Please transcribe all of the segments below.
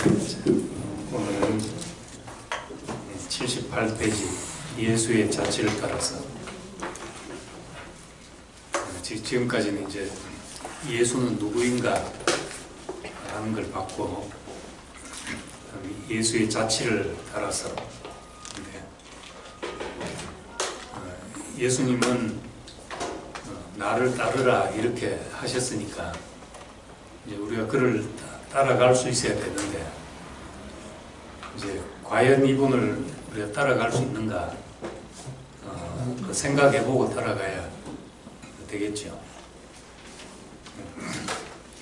오늘은 78페이지 예수의 자치를 따라서 지금까지는 이제 예수는 누구인가 하는 걸 봤고 예수의 자치를 따라서 예수님은 나를 따르라 이렇게 하셨으니까 이제 우리가 그를 따라갈 수 있어야 되는데 이제 과연 이분을 우리가 따라갈 수 있는가 생각해보고 따라가야 되겠죠.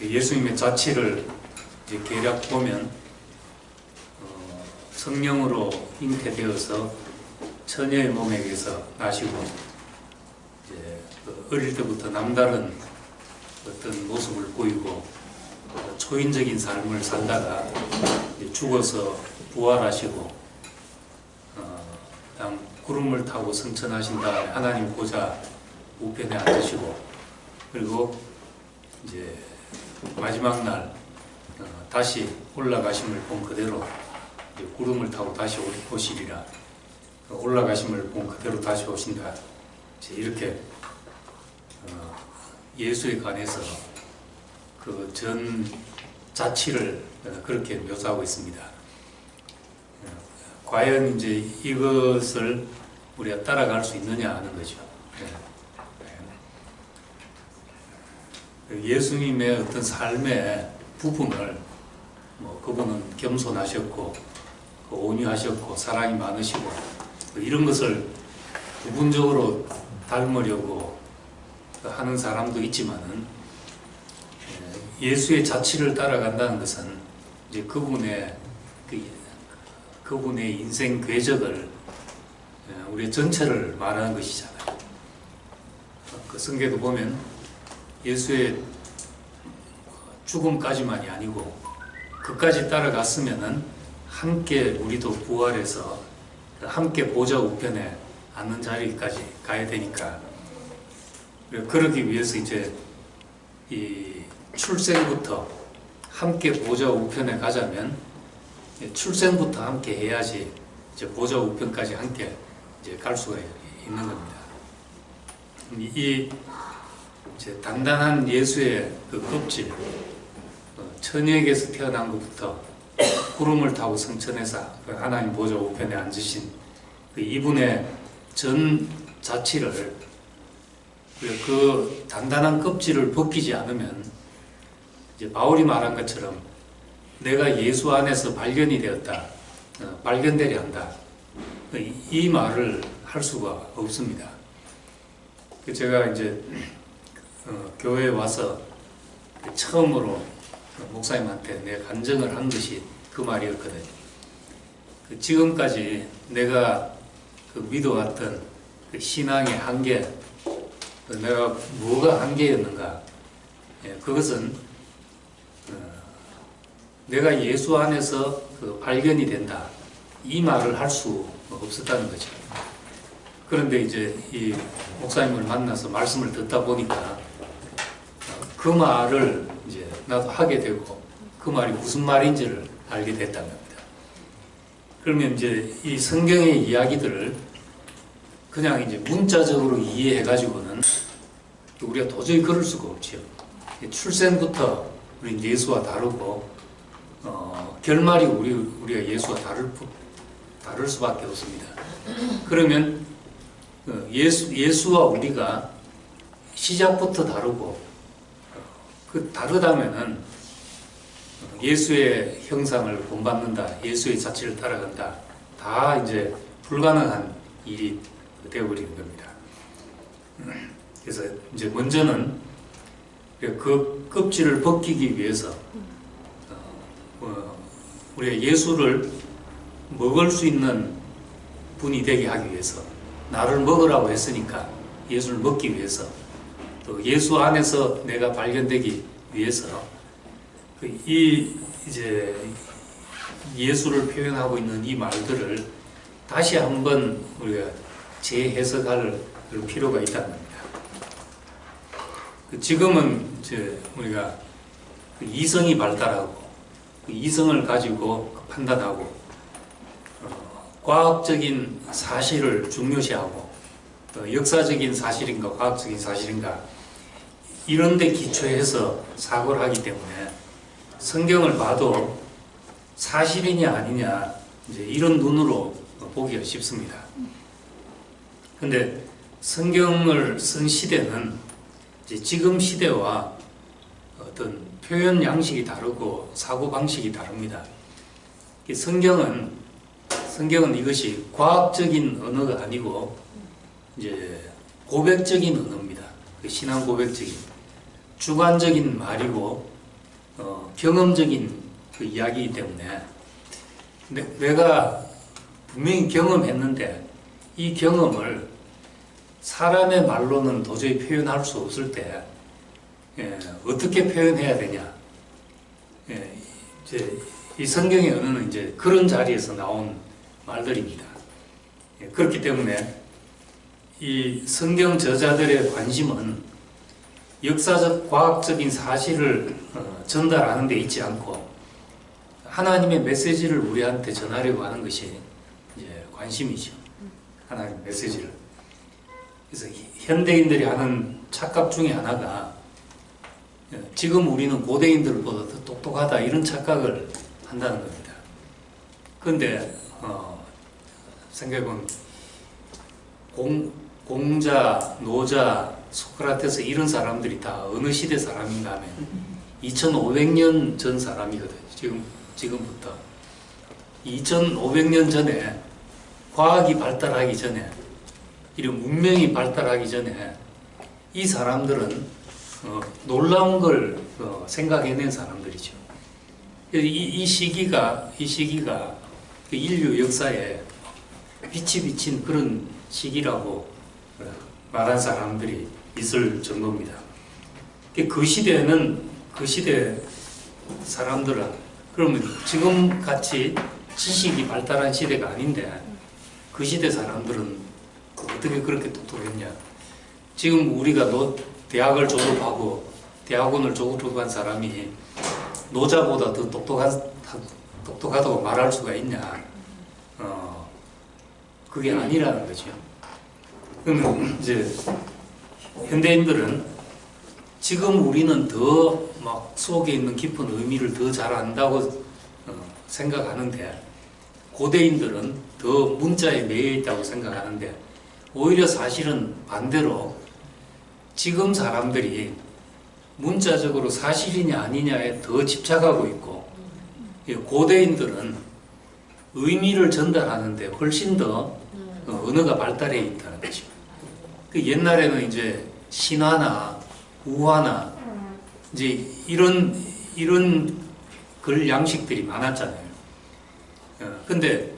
예수님의 자치를 이제 대략 보면 성령으로 잉태되어서 처녀의 몸에게서 나시고 이제 어릴 때부터 남다른 어떤 모습을 보이고 초인적인 삶을 살다가 죽어서 부활하시고 그다음 구름을 타고 승천하신 다음에 하나님 보좌 우편에 앉으시고 그리고 이제 마지막 날 다시 올라가심을 본 그대로 이제 구름을 타고 다시 오시리라. 올라가심을 본 그대로 다시 오신다. 이렇게 예수에 관해서 그 전 자치를 그렇게 묘사하고 있습니다. 과연 이제 이것을 우리가 따라갈 수 있느냐 하는 거죠. 예수님의 어떤 삶의 부분을 그분은 겸손하셨고 온유하셨고 사랑이 많으시고 이런 것을 부분적으로 닮으려고 하는 사람도 있지만은 예수의 자치를 따라간다는 것은 이제 그분의 인생 궤적을 우리의 전체를 말하는 것이잖아요. 그 성경도 보면 예수의 죽음까지만이 아니고 그까지 따라갔으면은 함께 우리도 부활해서 함께 보좌 우편에 앉는 자리까지 가야 되니까 그러기 위해서 이제 이 출생부터 함께 보좌 우편에 가자면 출생부터 함께 해야지 이제 보좌 우편까지 함께 이제 갈 수가 있는 겁니다. 이 이제 단단한 예수의 그 껍질, 처녀에게서 태어난 것부터 구름을 타고 승천해서 하나님 보좌 우편에 앉으신 이분의 전 자치를 그 단단한 껍질을 벗기지 않으면 이제 바울이 말한 것처럼 내가 예수 안에서 발견이 되었다, 발견되려 한다. 이 말을 할 수가 없습니다. 제가 이제 교회에 와서 처음으로 목사님한테 내 간증을 한 것이 그 말이었거든요. 지금까지 내가 믿어왔던 신앙의 한계, 내가 뭐가 한계였는가? 그것은 내가 예수 안에서 발견이 된다. 이 말을 할 수 없었다는 거죠. 그런데 이제 이 목사님을 만나서 말씀을 듣다 보니까 그 말을 이제 나도 하게 되고 그 말이 무슨 말인지를 알게 됐다는 겁니다. 그러면 이제 이 성경의 이야기들을 그냥 이제 문자적으로 이해해가지고는 우리가 도저히 그럴 수가 없지요. 출생부터 우리 예수와 다르고 결말이 우리가 예수와 다를 수밖에 없습니다. 그러면 예수와 우리가 시작부터 다르고 다르다면은 예수의 형상을 본받는다, 예수의 자치를 따라간다, 다 이제 불가능한 일이 되어버리는 겁니다. 그래서 이제 먼저는 그 껍질을 벗기기 위해서 우리가 예수를 먹을 수 있는 분이 되게 하기 위해서 나를 먹으라고 했으니까 예수를 먹기 위해서 또 예수 안에서 내가 발견되기 위해서 이제 예수를 표현하고 있는 이 말들을 다시 한번 우리가 재해석할 필요가 있다는 겁니다. 지금은 이제 우리가 이성이 발달하고 이성을 가지고 판단하고 과학적인 사실을 중요시하고 역사적인 사실인가 과학적인 사실인가 이런 데 기초해서 사고를 하기 때문에 성경을 봐도 사실이냐 아니냐 이제 이런 눈으로 보기가 쉽습니다. 근데 성경을 쓴 시대는 이제 지금 시대와 어떤 표현 양식이 다르고 사고 방식이 다릅니다. 성경은 이것이 과학적인 언어가 아니고 이제 고백적인 언어입니다. 신앙 고백적인 주관적인 말이고 경험적인 그 이야기이기 때문에 내가 분명히 경험했는데 이 경험을 사람의 말로는 도저히 표현할 수 없을 때 어떻게 표현해야 되냐? 이제 이 성경의 언어는 이제 그런 자리에서 나온 말들입니다. 그렇기 때문에 이 성경 저자들의 관심은 역사적, 과학적인 사실을 전달하는 데 있지 않고 하나님의 메시지를 우리한테 전하려고 하는 것이 이제 관심이죠. 하나님의 메시지를. 그래서 현대인들이 하는 착각 중에 하나가 지금 우리는 고대인들보다 더 똑똑하다 이런 착각을 한다는 겁니다. 그런데 생각해보면 공자, 노자, 소크라테스 이런 사람들이 다 어느 시대 사람인가 하면 2500년 전 사람이거든요. 지금부터 2500년 전에 과학이 발달하기 전에 이런 문명이 발달하기 전에 이 사람들은 놀라운 걸 생각해낸 사람들이죠. 이 시기가 그 인류 역사에 빛이 비친 그런 시기라고 말한 사람들이 있을 정도입니다. 그 시대 사람들은 그러면 지금 같이 지식이 발달한 시대가 아닌데 그 시대 사람들은 어떻게 그렇게 똑똑했냐? 지금 우리가 대학을 졸업하고 대학원을 졸업한 사람이 노자보다 더 똑똑하다고 말할 수가 있냐? 그게 아니라는 거죠. 그러면 이제 현대인들은 지금 우리는 더 막 속에 있는 깊은 의미를 더 잘 안다고 생각하는데 고대인들은 더 문자에 매여 있다고 생각하는데 오히려 사실은 반대로 지금 사람들이 문자적으로 사실이냐 아니냐에 더 집착하고 있고 고대인들은 의미를 전달하는데 훨씬 더 언어가 발달해 있다는 거죠. 옛날에는 이제 신화나 우화나 이제 이런 글 양식들이 많았잖아요. 근데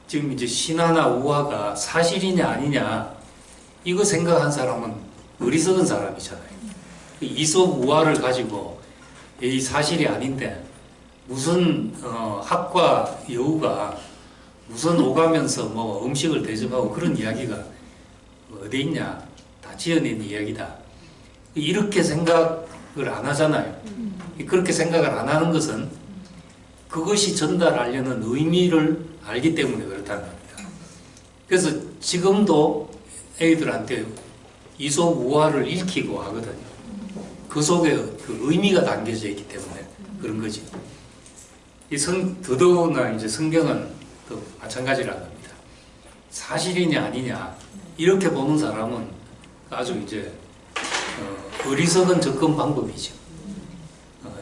지금 이제 신화나 우화가 사실이냐 아니냐 이거 생각한 사람은 어리석은 사람이잖아요. 이솝 우화를 가지고 이 사실이 아닌데 무슨 학과 여우가 무슨 오가면서 뭐 음식을 대접하고 그런 이야기가 어디 있냐? 다 지어낸 이야기다. 이렇게 생각을 안 하잖아요. 그렇게 생각을 안 하는 것은 그것이 전달하려는 의미를 알기 때문에 그렇다는 겁니다. 그래서 지금도 애들한테 이솝 우화를 읽히고 하거든요. 그 속에 그 의미가 담겨져 있기 때문에 그런 거죠. 더더구나 이제 성경은 또 마찬가지라는 겁니다. 사실이냐 아니냐 이렇게 보는 사람은 아주 이제 어리석은 접근 방법이죠.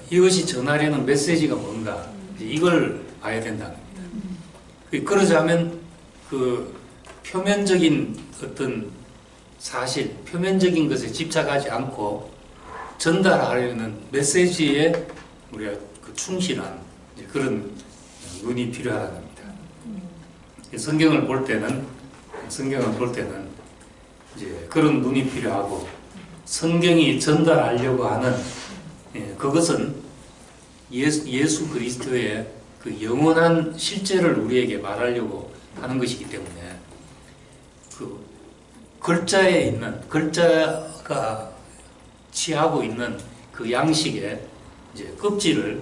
이것이 전하려는 메시지가 뭔가 이걸 봐야 된다는 겁니다. 그러자면 그 표면적인 어떤 사실, 표면적인 것에 집착하지 않고 전달하려는 메시지에 우리가 그 충실한 그런 눈이 필요하다는 겁니다. 성경을 볼 때는 이제 그런 눈이 필요하고 성경이 전달하려고 하는 그것은 예수 그리스도의 그 영원한 실제를 우리에게 말하려고 하는 것이기 때문에 그 글자가 취하고 있는 그 양식의 이제 껍질을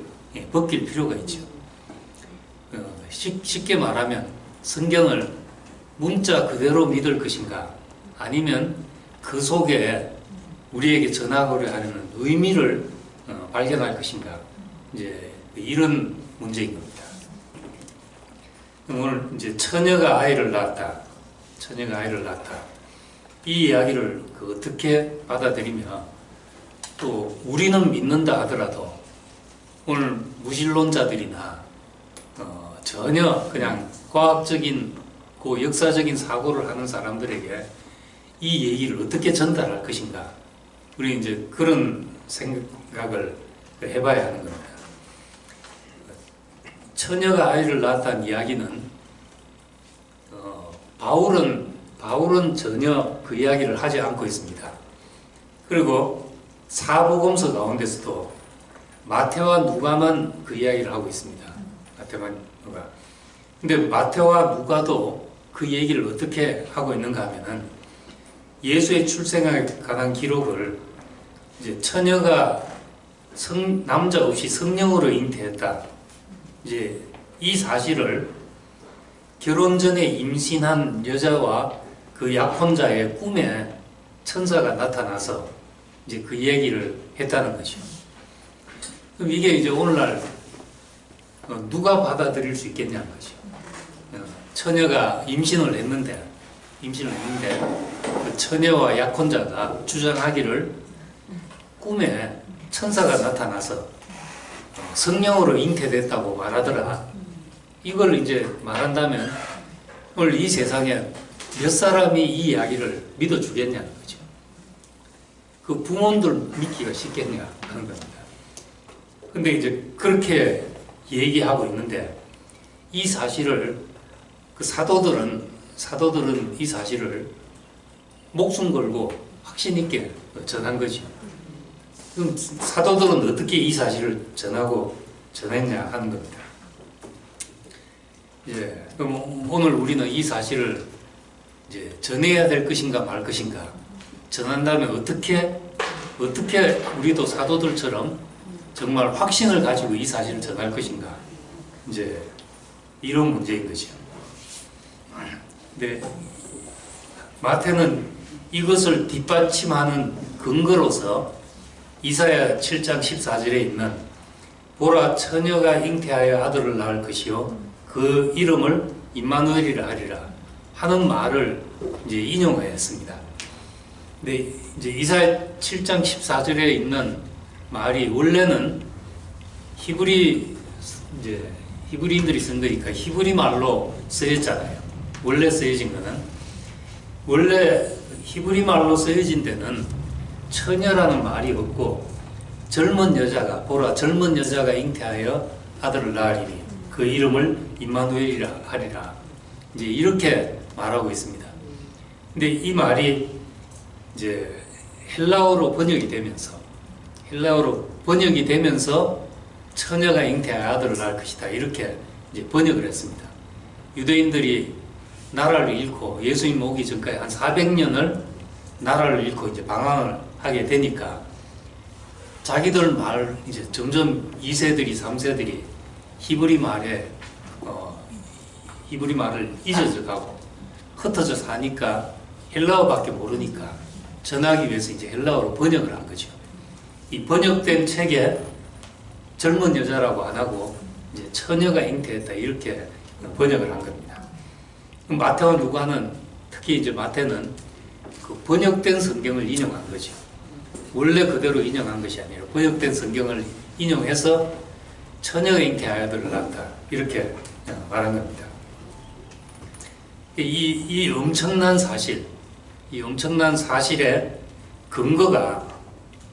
벗길 필요가 있죠. 쉽게 말하면 성경을 문자 그대로 믿을 것인가, 아니면 그 속에 우리에게 전하고자 하는 의미를 발견할 것인가, 이제 이런 문제인 겁니다. 오늘 이제 처녀가 아이를 낳았다, 처녀가 아이를 낳았다, 이 이야기를 어떻게 받아들이며, 또 우리는 믿는다 하더라도 오늘 무신론자들이나 전혀 그냥 과학적인 그 역사적인 사고를 하는 사람들에게 이 얘기를 어떻게 전달할 것인가, 우리 이제 그런 생각을 해봐야 하는 겁니다. 처녀가 아이를 낳았다는 이야기는 바울은 전혀 그 이야기를 하지 않고 있습니다. 그리고 사복음서 가운데서도 마태와 누가만 그 이야기를 하고 있습니다. 마태와 누가. 근데 마태와 누가도 그 얘기를 어떻게 하고 있는가 하면은, 예수의 출생에 관한 기록을 이제 처녀가 남자 없이 성령으로 잉태했다, 이제 이 사실을 결혼 전에 임신한 여자와 그 약혼자의 꿈에 천사가 나타나서 이제 그 얘기를 했다는 거죠. 그럼 이게 이제 오늘날 누가 받아들일 수 있겠냐는 거죠. 처녀가 임신을 했는데 그 처녀와 약혼자가 주장하기를 꿈에 천사가 나타나서 성령으로 잉태됐다고 말하더라. 이걸 이제 말한다면 오늘 이 세상에 몇 사람이 이 이야기를 믿어주겠냐는 거죠. 그 부모들 믿기가 쉽겠냐 하는 겁니다. 근데 이제 그렇게 얘기하고 있는데, 이 사실을 그 사도들은 이 사실을 목숨 걸고 확신 있게 전한 거죠. 그럼 사도들은 어떻게 이 사실을 전했냐 하는 겁니다. 그럼 오늘 우리는 이 사실을 이제 전해야 될 것인가 말 것인가, 전한다면 어떻게 우리도 사도들처럼 정말 확신을 가지고 이 사실을 전할 것인가, 이제 이런 문제인 거죠. 근데 마태는 이것을 뒷받침하는 근거로서 이사야 7장 14절에 있는 보라 처녀가 잉태하여 아들을 낳을 것이요 그 이름을 임마누엘이라 하리라 하는 말을 이제 인용했습니다. 근데 이제 이사야 7장 14절에 있는 말이 원래는 히브리인들이 쓴 거니까 히브리 말로 쓰였잖아요. 원래 쓰여진 거는, 원래 히브리 말로 쓰여진 데는 처녀라는 말이 없고 젊은 여자가, 보라 젊은 여자가 잉태하여 아들을 낳으리니 그 이름을 임마누엘이라 하리라, 이제 이렇게 말하고 있습니다. 근데 이 말이 이제 헬라어로 번역이 되면서 처녀가 잉태하여 아들을 낳을 것이다, 이렇게 이제 번역을 했습니다. 유대인들이 나라를 잃고 예수님 오기 전까지 한 400년을 나라를 잃고 이제 방황을 하게 되니까 자기들 말 이제 점점 2세들이 3세들이 히브리 말을 잊어져 가고 흩어져 사니까 헬라어밖에 모르니까 전하기 위해서 이제 헬라어로 번역을 한 거죠. 이 번역된 책에 젊은 여자라고 안 하고 이제 처녀가 잉태했다, 이렇게 번역을 한 겁니다. 마태와 누가는, 특히 이제 마태는 그 번역된 성경을 인용한 거죠. 원래 그대로 인용한 것이 아니라 번역된 성경을 인용해서 처녀가 잉태하여 아들을 낳았다, 이렇게 말한 겁니다. 이 엄청난 사실의 근거가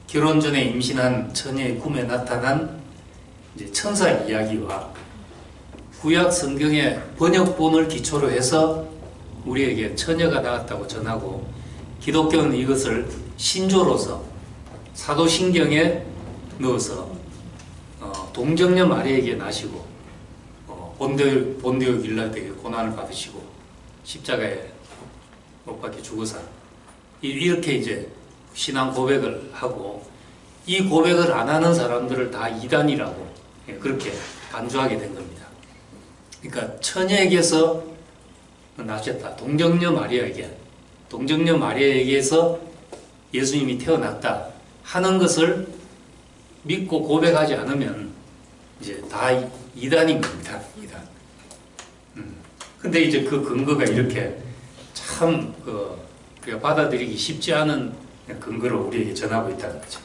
결혼 전에 임신한 처녀의 꿈에 나타난 이제 천사 이야기와 구약 성경의 번역본을 기초로 해서 우리에게 처녀가 나왔다고 전하고, 기독교는 이것을 신조로서 사도신경에 넣어서 동정녀 마리아에게 나시고 본디오 빌라도에게 고난을 받으시고 십자가에 못 박혀 죽어서 이렇게 이제 신앙 고백을 하고, 이 고백을 안 하는 사람들을 다 이단이라고, 그렇게 간주하게 된 겁니다. 그러니까 처녀에게서 나셨다. 동정녀 마리아에게서 예수님이 태어났다 하는 것을 믿고 고백하지 않으면 이제 다 이단인 겁니다. 이단. 근데 이제 그 근거가 이렇게 참 우리가 받아들이기 쉽지 않은 근거를 우리에게 전하고 있다는 거죠.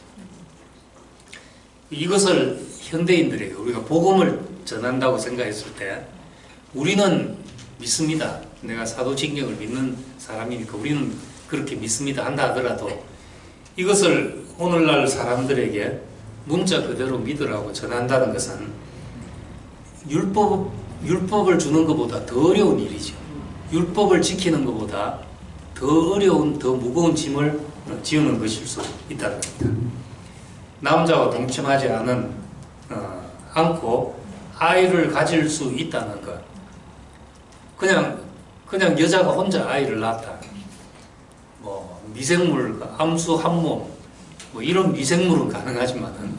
이것을 현대인들에게 우리가 복음을 전한다고 생각했을 때 우리는 믿습니다. 내가 사도직령을 믿는 사람이니까 우리는 그렇게 믿습니다 한다 하더라도 이것을 오늘날 사람들에게 문자 그대로 믿으라고 전한다는 것은 율법을 주는 것보다 더 어려운 일이죠. 율법을 지키는 것보다 더 어려운, 더 무거운 짐을 지우는 것일 수 있다는 겁니다. 남자와 동침하지 않고 아이를 가질 수 있다는 것. 그냥 여자가 혼자 아이를 낳았다. 뭐 미생물, 암수 한 몸, 뭐 이런 미생물은 가능하지만은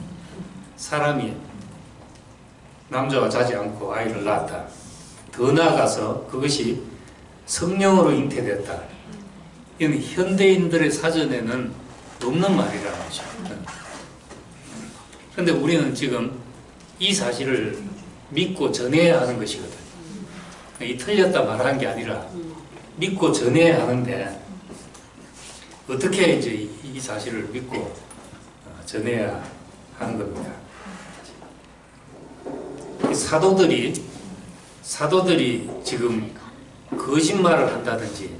사람이 남자와 자지 않고 아이를 낳았다. 더 나아가서 그것이 성령으로 잉태됐다. 이건 현대인들의 사전에는 없는 말이라는 거죠. 그런데 우리는 지금 이 사실을 믿고 전해야 하는 것이거든. 이 틀렸다 말하는 게 아니라 믿고 전해야 하는데 어떻게 이제 이 사실을 믿고 전해야 하는 겁니다. 사도들이 지금 거짓말을 한다든지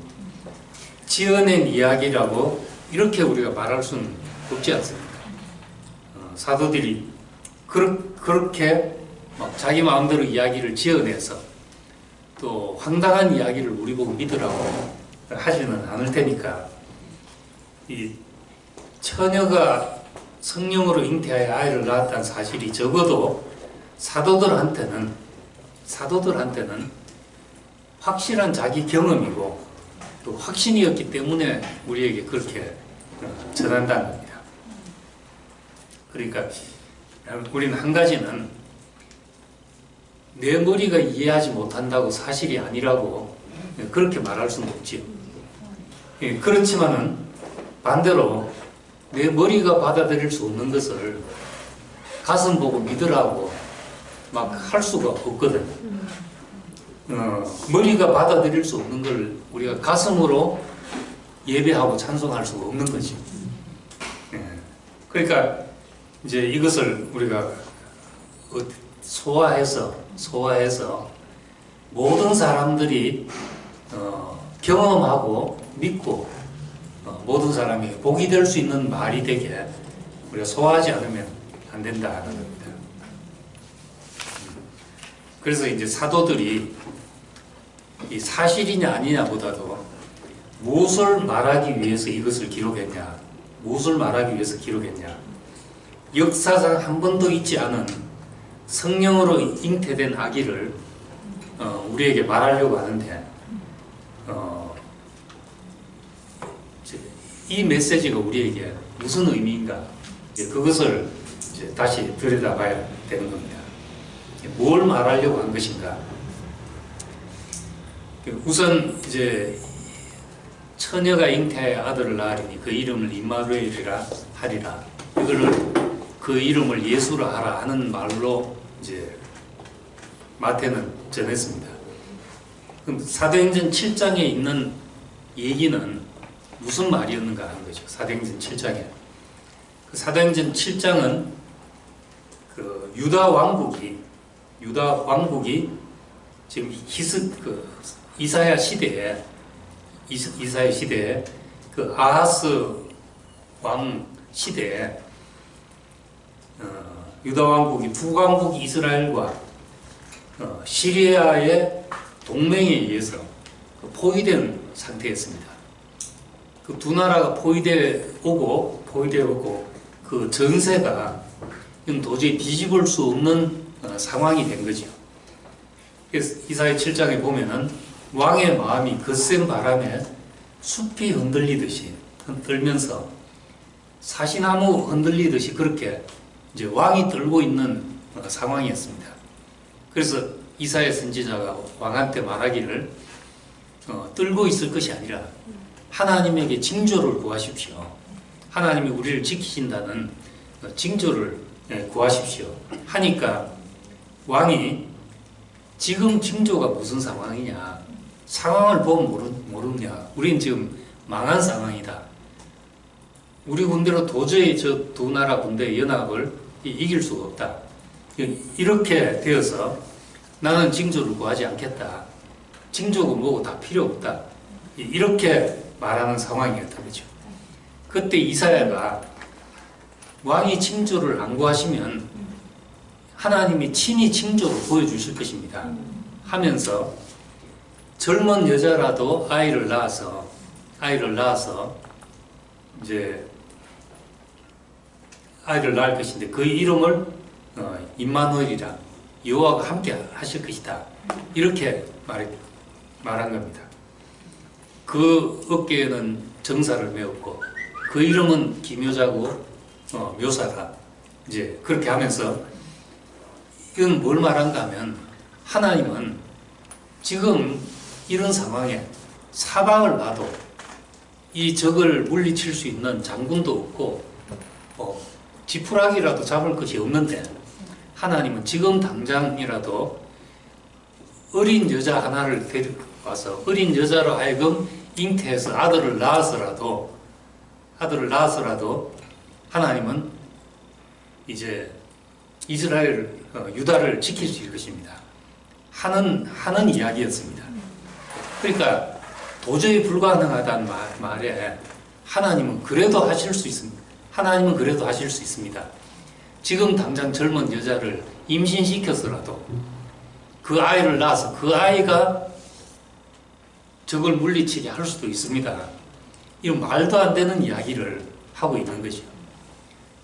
지어낸 이야기라고 이렇게 우리가 말할 수는 없지 않습니까? 사도들이 그렇게 막 자기 마음대로 이야기를 지어내서 또 황당한 이야기를 우리 보고 믿으라고 하지는 않을 테니까 이 처녀가 성령으로 잉태하여 아이를 낳았다는 사실이 적어도 사도들한테는 확실한 자기 경험이고 또 확신이었기 때문에 우리에게 그렇게 전한다는 겁니다. 그러니까 우리는 한 가지는 내 머리가 이해하지 못한다고 사실이 아니라고 그렇게 말할 수는 없지요. 그렇지만은 반대로 내 머리가 받아들일 수 없는 것을 가슴 보고 믿으라고 막 할 수가 없거든. 머리가 받아들일 수 없는 걸 우리가 가슴으로 예배하고 찬송할 수가 없는 거지. 그러니까 이제 이것을 우리가 소화해서 모든 사람들이 경험하고 믿고 모든 사람이 복이 될 수 있는 말이 되게 우리가 소화하지 않으면 안 된다 하는 겁니다. 그래서 이제 사도들이 이 사실이냐 아니냐보다도 무엇을 말하기 위해서 이것을 기록했냐, 무엇을 말하기 위해서 기록했냐, 역사상 한 번도 있지 않은 성령으로 잉태된 아기를 우리에게 말하려고 하는데 이 메시지가 우리에게 무슨 의미인가, 그것을 이제 다시 들여다봐야 되는 겁니다. 뭘 말하려고 한 것인가? 우선 이제 처녀가 잉태하여 아들을 낳으리니 그 이름을 임마누엘이라 하리라. 그 이름을 예수라 하라 하는 말로 이제 마태는 전했습니다. 그럼 사도행전 7장에 있는 얘기는 무슨 말이었는가 하는 거죠. 사도행전 7장에. 그 사도행전 7장은 그 유다 왕국이 지금 이사야 시대에 그 아하스 왕 시대에 유다 왕국이 북왕국 이스라엘과 시리아의 동맹에 의해서 포위된 상태였습니다. 그 두 나라가 포위되어 오고 그 전세가 도저히 뒤집을 수 없는 상황이 된 거죠. 그래서 이사야 7장에 보면은 왕의 마음이 거센 바람에 숲이 흔들면서 사시나무 흔들리듯이 그렇게 이제 왕이 떨고 있는 상황이었습니다. 그래서 이사야 선지자가 왕한테 말하기를 떨고 있을 것이 아니라 하나님에게 징조를 구하십시오. 하나님이 우리를 지키신다는 징조를 구하십시오. 하니까 왕이 지금 징조가 무슨 상황이냐, 상황을 보면 모르냐, 우린 지금 망한 상황이다. 우리 군대로 도저히 저 두 나라 군대의 연합을 이길 수가 없다. 이렇게 되어서 나는 징조를 구하지 않겠다. 징조고 뭐고 다 필요 없다. 이렇게 말하는 상황이었던 거죠. 그때 이사야가 왕이 징조를 안 구하시면 하나님이 친히 징조를 보여주실 것입니다 하면서 젊은 여자라도 아이를 낳아서 이제 아이를 낳을 것인데 그 이름을 임마누엘이라, 여호와가 함께 하실 것이다. 이렇게 말한 겁니다. 그 어깨에는 정사를 메었고 그 이름은 기묘자고 묘사라. 이제 그렇게 하면서 이건 뭘 말한가 하면 하나님은 지금 이런 상황에 사방을 봐도 이 적을 물리칠 수 있는 장군도 없고 지푸라기라도 잡을 것이 없는데 하나님은 지금 당장이라도 어린 여자 하나를 데려와서 어린 여자로 하여금 잉태해서 아들을 낳아서라도 하나님은 이제 이스라엘 유다를 지킬 수 있을 것입니다. 하는 이야기였습니다. 그러니까 도저히 불가능하다는 말에 하나님은 그래도 하실 수 있습니다. 하나님은 그래도 하실 수 있습니다. 지금 당장 젊은 여자를 임신시켜서라도 그 아이를 낳아서 그 아이가 적을 물리치게 할 수도 있습니다. 이런 말도 안 되는 이야기를 하고 있는 것이죠.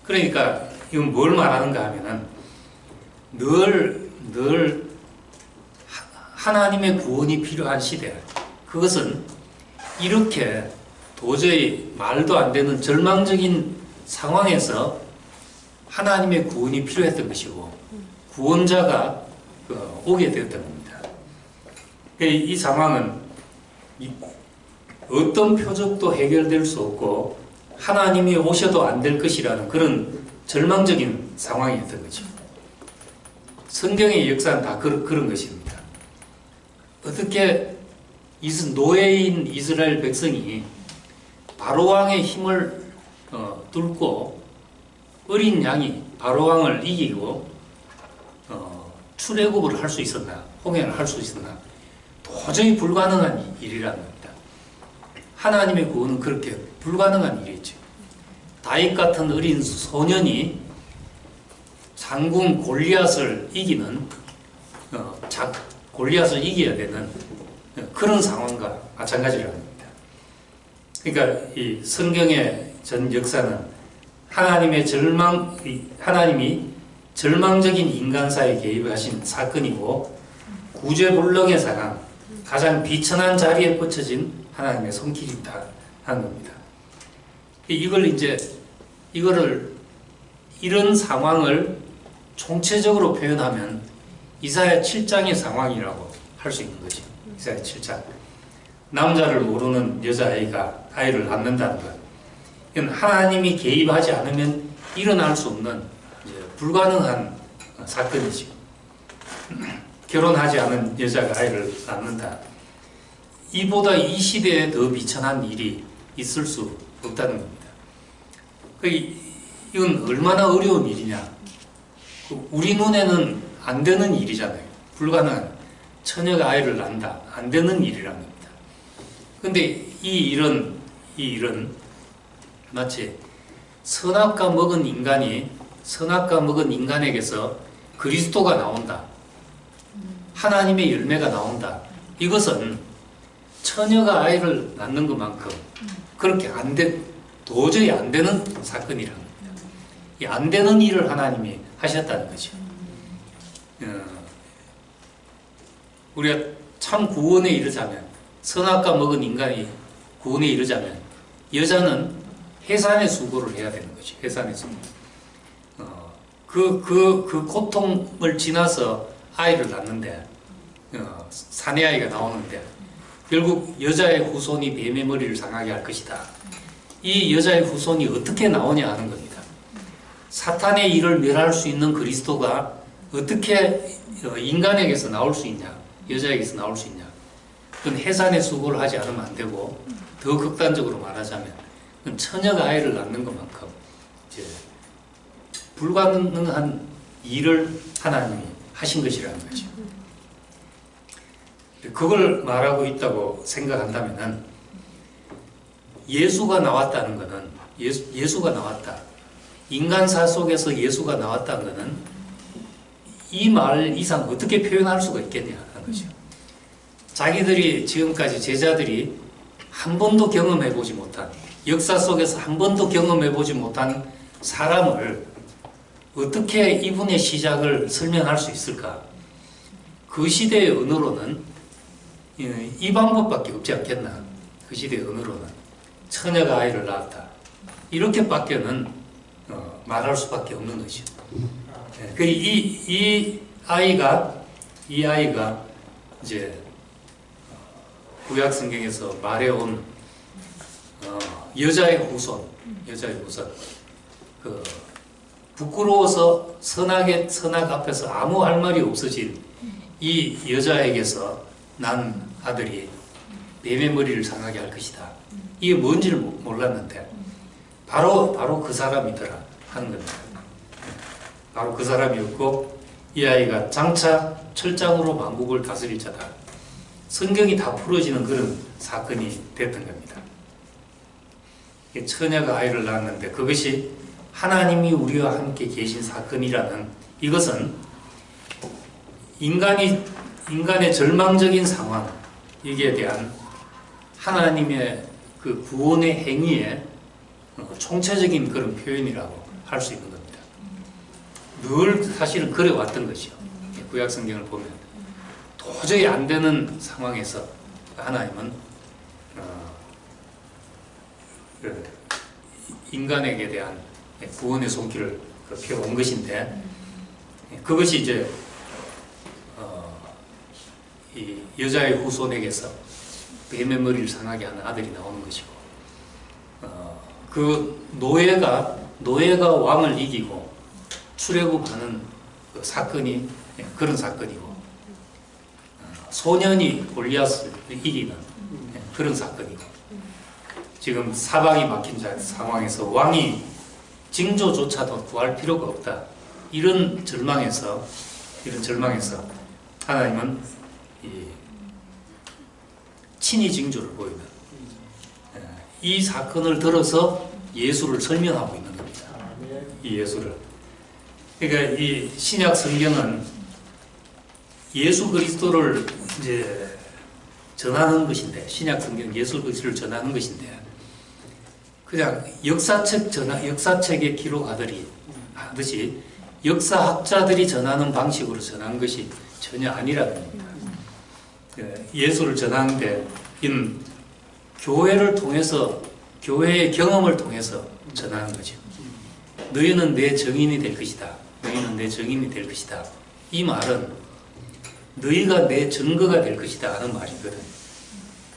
그러니까 이건 뭘 말하는가 하면은 늘 하나님의 구원이 필요한 시대, 그것은 이렇게 도저히 말도 안 되는 절망적인 상황에서 하나님의 구원이 필요했던 것이고 구원자가 오게 되었던 겁니다. 이 상황은 어떤 표적도 해결될 수 없고 하나님이 오셔도 안 될 것이라는 그런 절망적인 상황이었던 거죠. 성경의 역사는 다 그런 것입니다. 어떻게 노예인 이스라엘 백성이 바로왕의 힘을 뚫고 어린 양이 바로왕을 이기고 출애굽을 할 수 있었나, 홍해를 할 수 있었나, 도저히 불가능한 일이라는 겁니다. 하나님의 구원은 그렇게 불가능한 일이죠. 다윗 같은 어린 소년이 장군 골리앗을 이기는 골리앗을 이겨야 되는 그런 상황과 마찬가지라는 겁니다. 그러니까 이 성경의 전 역사는 하나님이 절망적인 인간사에 개입하신 사건이고 구제불능의 상황, 가장 비천한 자리에 뻗쳐진 하나님의 손길이 있다 하는 겁니다. 이런 상황을 총체적으로 표현하면 이사야 7장의 상황이라고 할 수 있는 거죠. 이사야 7장. 남자를 모르는 여자아이가 아이를 낳는다는 것. 이건 하나님이 개입하지 않으면 일어날 수 없는 불가능한 사건이죠. 결혼하지 않은 여자가 아이를 낳는다. 이보다 이 시대에 더 비천한 일이 있을 수 없다는 겁니다. 이건 얼마나 어려운 일이냐. 우리 눈에는 안 되는 일이잖아요. 불가능한. 처녀가 아이를 낳는다. 안 되는 일이란 겁니다. 근데 이 일은 마치 선악과 먹은 인간에게서 그리스도가 나온다. 하나님의 열매가 나온다. 이것은 처녀가 아이를 낳는 것만큼 그렇게 도저히 안 되는 사건이라는 겁니다. 이 안 되는 일을 하나님이 하셨다는 거죠. 우리가 참 구원에 이르자면, 선악과 먹은 인간이 구원에 이르자면 여자는 해산의 수고를 해야 되는 거죠. 해산의 수고. 그 고통을 지나서 아이를 낳는데, 사내 아이가 나오는데, 결국 여자의 후손이 뱀의 머리를 상하게 할 것이다. 이 여자의 후손이 어떻게 나오냐 하는 겁니다. 사탄의 일을 멸할 수 있는 그리스도가 어떻게 인간에게서 나올 수 있냐, 여자에게서 나올 수 있냐. 그건 해산의 수고를 하지 않으면 안 되고, 더 극단적으로 말하자면 처녀가 아이를 낳는 것만큼 이제 불가능한 일을 하나님이 하신 것이라는 거죠. 그걸 말하고 있다고 생각한다면은 예수가 나왔다는 것은 예수가 나왔다. 인간사 속에서 예수가 나왔다는 것은 이 말 이상 어떻게 표현할 수가 있겠냐 하는 거죠. 자기들이 지금까지 제자들이 한 번도 경험해보지 못한, 역사 속에서 한 번도 경험해보지 못한 사람을 어떻게 이분의 시작을 설명할 수 있을까? 그 시대의 언어로는 이 방법밖에 없지 않겠나? 그 시대의 언어로는 처녀가 아이를 낳았다. 이렇게밖에는 말할 수밖에 없는 것이죠. 이 아이가 이제 구약 성경에서 말해온 여자의 후손, 부끄러워서 선악 앞에서 아무 할 말이 없어진 이 여자에게서 난 아들이 뱀의 머리를 상하게 할 것이다. 이게 뭔지를 몰랐는데 바로 그 사람이더라 하는 겁니다. 바로 그 사람이었고, 이 아이가 장차 철장으로 만국을 다스릴 자다. 성경이 다 풀어지는 그런 사건이 됐던 겁니다. 처녀가 아이를 낳았는데 그것이 하나님이 우리와 함께 계신 사건이라는, 이것은 인간의 절망적인 상황, 여기에 대한 하나님의 그 구원의 행위의 총체적인 그런 표현이라고 할 수 있는 겁니다. 늘 사실은 그래왔던 것이요. 구약 성경을 보면 도저히 안 되는 상황에서 하나님은 인간에게 대한 구원의 손길을 펴온 것인데, 그것이 이제 이 여자의 후손에게서 뱀의 머리를 상하게 하는 아들이 나오는 것이고, 그 노예가 왕을 이기고 출애굽하는 그 사건이 그런 사건이고, 소년이 골리앗을 이기는 그런 사건이고, 지금 사방이 막힌 상황에서 왕이 징조조차도 구할 필요가 없다. 이런 절망에서 하나님은 친히 징조를 보이는 이 사건을 들어서 예수를 설명하고 있는 겁니다. 이 예수를. 그러니까 이 신약 성경은 예수 그리스도를 이제 전하는 것인데, 신약 성경 예수 그리스도를 전하는 것인데, 그냥 역사책에 기록하듯이 역사학자들이 전하는 방식으로 전한 것이 전혀 아니라는 겁니다. 예수를 전하는데 이는 교회를 통해서, 교회의 경험을 통해서 전하는 거죠. 너희는 내 증인이 될 것이다. 너희는 내 증인이 될 것이다. 이 말은 너희가 내 증거가 될 것이다 하는 말이거든.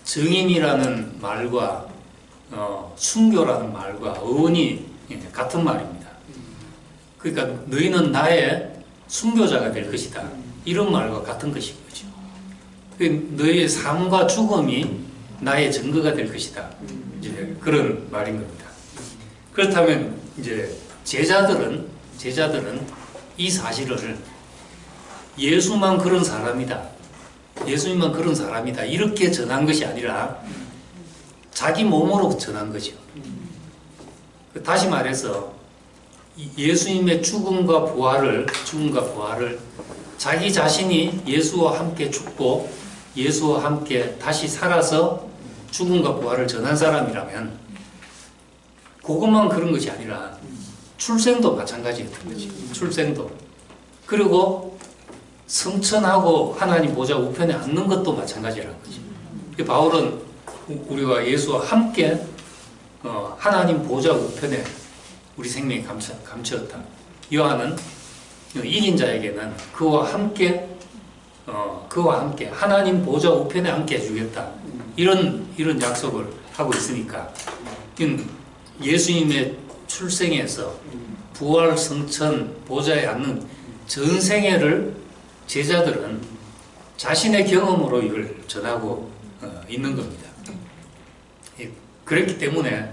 증인이라는 말과 순교라는 말과 어원이 같은 말입니다. 그러니까 너희는 나의 순교자가 될 것이다. 이런 말과 같은 것인 거죠. 너희의 삶과 죽음이 나의 증거가 될 것이다. 이제 그런 말인 겁니다. 그렇다면 이제 제자들은 이 사실을 예수만 그런 사람이다. 예수님만 그런 사람이다. 이렇게 전한 것이 아니라 자기 몸으로 전한 거죠. 다시 말해서 예수님의 죽음과 부활을 자기 자신이 예수와 함께 죽고 예수와 함께 다시 살아서 죽음과 부활을 전한 사람이라면 그것만 그런 것이 아니라 출생도 마찬가지였던 거지. 출생도. 그리고 성천하고 하나님 보좌 우편에 앉는 것도 마찬가지라는 거지. 바울은 우리와 예수와 함께 하나님 보좌 우편에 우리 생명이 감추었다. 요한은 이긴 자에게는 그와 함께 하나님 보좌 우편에 앉게 해주겠다. 이런 약속을 하고 있으니까 예수님의 출생에서 부활, 성천, 보좌에 앉는 전생애를 제자들은 자신의 경험으로 이걸 전하고 있는 겁니다. 그렇기 때문에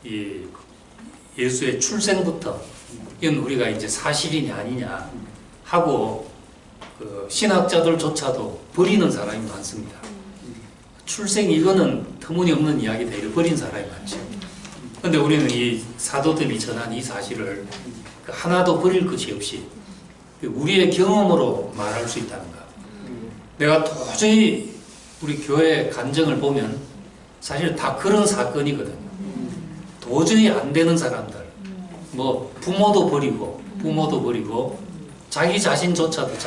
이 예수의 출생부터 이건 우리가 이제 사실이냐 아니냐 하고 신학자들조차도 버리는 사람이 많습니다. 출생 이거는 터무니없는 이야기다 이렇게 버린 사람이 많죠. 그런데 우리는 이 사도들이 전한 이 사실을 하나도 버릴 것이 없이 우리의 경험으로 말할 수 있다는 것. 내가 도저히 우리 교회 간증을 보면 사실 다 그런 사건이거든요. 도저히 안 되는 사람들, 뭐 부모도 버리고 자기 자신조차도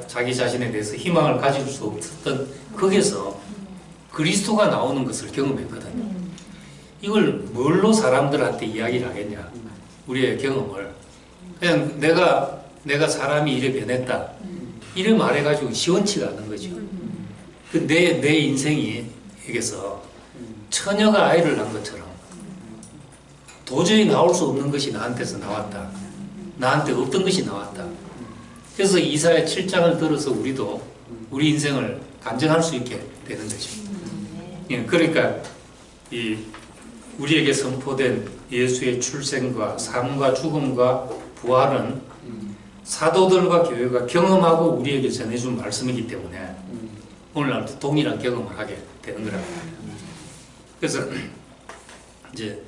자기 자신에 대해서 희망을 가질 수 없었던 거기서 그리스도가 나오는 것을 경험했거든요. 이걸 뭘로 사람들한테 이야기를 하겠냐? 우리의 경험을 그냥 내가 사람이 이래 변했다 이래 말해가지고 시원치가 않은 거죠. 내 인생이 여기서 처녀가 아이를 낳은 것처럼 도저히 나올 수 없는 것이 나한테서 나왔다. 나한테 없던 것이 나왔다. 그래서 이사야 7장을 들어서 우리도 우리 인생을 간증할 수 있게 되는 거죠. 그러니까 우리에게 선포된 예수의 출생과 삶과 죽음과 부활은 사도들과 교회가 경험하고 우리에게 전해준 말씀이기 때문에 오늘날도 동일한 경험을 하게 되는 거라고 합니다. 그래서 이제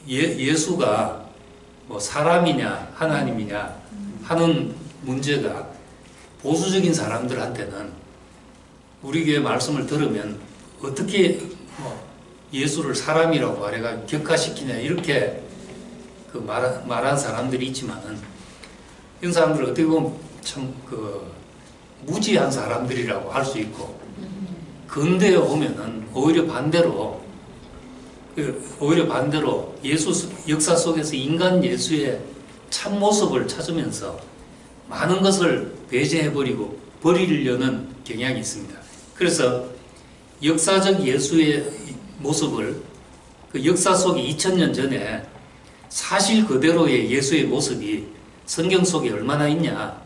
예수가 뭐 사람이냐 하나님이냐 하는 문제가 보수적인 사람들한테는 우리 교회 말씀을 들으면 어떻게 예수를 사람이라고 말해가 격화시키냐 이렇게 말한 사람들이 있지만은 이런 사람들 어떻게 보면 참 무지한 사람들이라고 할 수 있고 근대에 오면은 오히려 반대로 예수 역사 속에서 인간 예수의 참모습을 찾으면서 많은 것을 배제해버리고 버리려는 경향이 있습니다. 그래서 역사적 예수의 모습을 역사 속에 2000년 전에 사실 그대로의 예수의 모습이 성경 속에 얼마나 있냐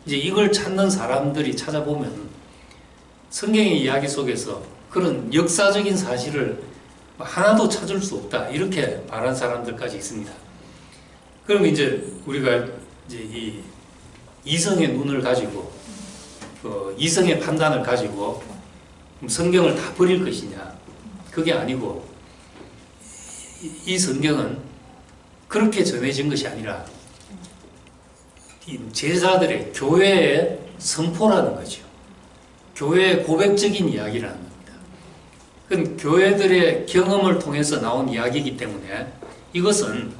이제 이걸 찾는 사람들이 찾아보면 성경의 이야기 속에서 그런 역사적인 사실을 하나도 찾을 수 없다 이렇게 말한 사람들까지 있습니다. 그럼 이제 우리가 이제 이 이성의 눈을 가지고 이성의 판단을 가지고 성경을 다 버릴 것이냐 그게 아니고 이 성경은 그렇게 전해진 것이 아니라 제자들의 교회의 선포라는 거죠. 교회의 고백적인 이야기라는 겁니다. 그건 교회들의 경험을 통해서 나온 이야기이기 때문에 이것은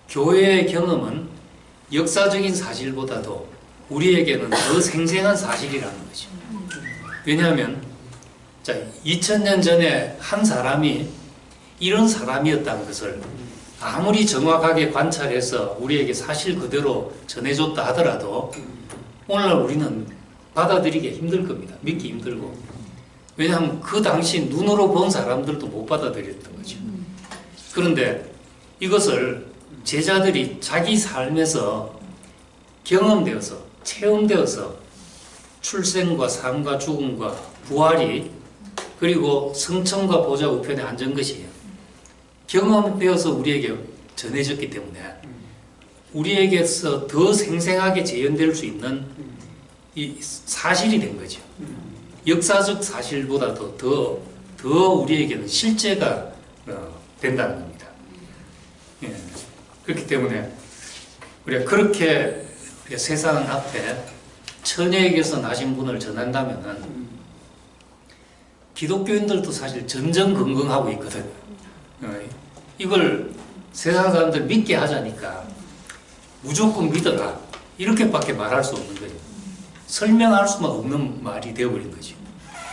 교회의 경험은 역사적인 사실보다도 우리에게는 더 생생한 사실이라는 거죠. 왜냐하면 2000년 전에 한 사람이 이런 사람이었다는 것을 아무리 정확하게 관찰해서 우리에게 사실 그대로 전해줬다 하더라도 오늘날 우리는 받아들이기 힘들 겁니다. 믿기 힘들고. 왜냐하면 그 당시 눈으로 본 사람들도 못 받아들였던 거죠. 그런데 이것을 제자들이 자기 삶에서 경험되어서 체험되어서 출생과 삶과 죽음과 부활이 그리고 성천과 보좌 우편에 앉은 것이 경험되어서 우리에게 전해졌기 때문에 우리에게서 더 생생하게 재현될 수 있는 이 사실이 된 거죠. 역사적 사실보다도 더 우리에게는 실제가 된다는 겁니다. 예. 그렇기 때문에 우리가 그렇게 세상 앞에 처녀에게서 나신 분을 전한다면은 기독교인들도 사실 전전긍긍하고 있거든요. 이걸 세상 사람들 믿게 하자니까 무조건 믿어라 이렇게밖에 말할 수 없는 거죠. 설명할 수만 없는 말이 되어버린 거죠.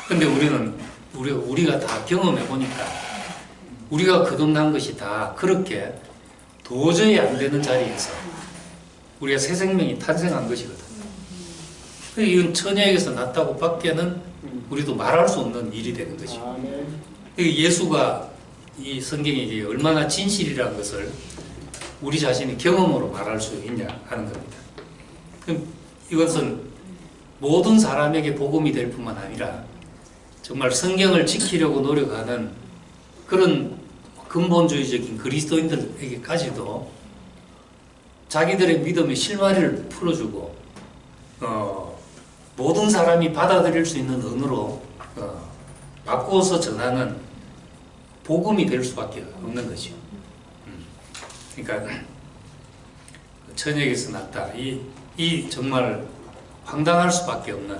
근데 우리가 다 경험해 보니까 우리가 거듭난 것이 다 그렇게 도저히 안 되는 자리에서 우리가 새 생명이 탄생한 것이거든. 이건 처녀에게서 났다고 밖에는 우리도 말할 수 없는 일이 되는 거지. 예수가 이 성경에 이게 얼마나 진실이라는 것을 우리 자신이 경험으로 말할 수 있냐 하는 겁니다. 그럼 이것은 모든 사람에게 복음이 될 뿐만 아니라 정말 성경을 지키려고 노력하는 그런 근본주의적인 그리스도인들에게까지도 자기들의 믿음의 실마리를 풀어주고 모든 사람이 받아들일 수 있는 언어로 바꾸어서 전하는 복음이 될 수밖에 없는 거죠. 그러니까 처녀에게서 났다. 이 정말 황당할 수밖에 없는,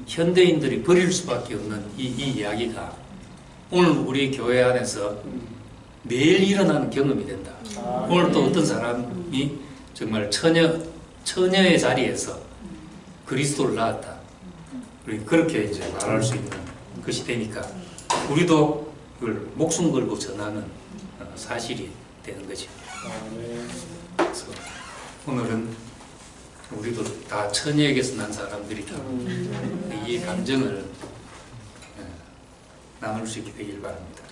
현대인들이 버릴 수밖에 없는 이 이야기가 오늘 우리 교회 안에서 매일 일어나는 경험이 된다. 오늘 또 어떤 사람이 정말 처녀의 자리에서 그리스도를 낳았다. 그렇게 이제 말할 수 있는 것이 되니까 우리도 그걸 목숨 걸고 전하는 사실이 되는 거죠. 그래서 오늘은 우리도 다 처녀에게서 난 사람들이다. 이 감정을 나눌 수 있게 되길 바랍니다.